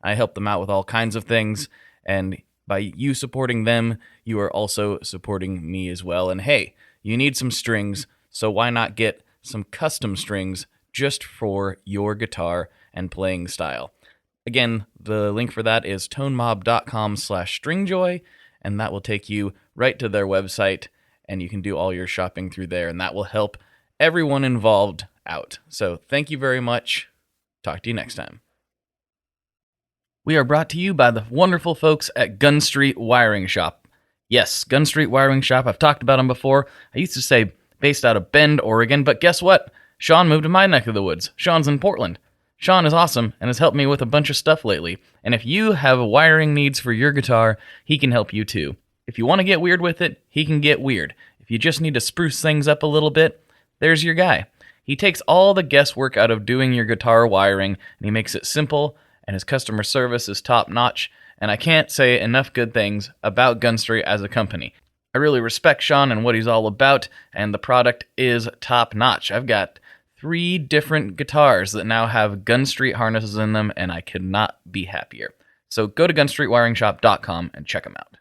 I help them out with all kinds of things, and by you supporting them, you are also supporting me as well. And hey, you need some strings, so why not get some custom strings just for your guitar and playing style? Again, the link for that is tonemob.com/stringjoy, and that will take you right to their website, and you can do all your shopping through there, and that will help everyone involved out. So thank you very much. Talk to you next time. We are brought to you by the wonderful folks at Gun Street Wiring Shop. Yes, Gun Street Wiring Shop. I've talked about them before. I used to say based out of Bend, Oregon, but guess what? Sean moved to my neck of the woods. Sean's in Portland. Sean is awesome and has helped me with a bunch of stuff lately. And if you have wiring needs for your guitar, he can help you too. If you want to get weird with it, he can get weird. If you just need to spruce things up a little bit, there's your guy. He takes all the guesswork out of doing your guitar wiring, and he makes it simple, and his customer service is top-notch, and I can't say enough good things about Gun Street as a company. I really respect Sean and what he's all about, and the product is top-notch. I've got 3 different guitars that now have Gun Street harnesses in them, and I could not be happier. So go to gunstreetwiringshop.com and check them out.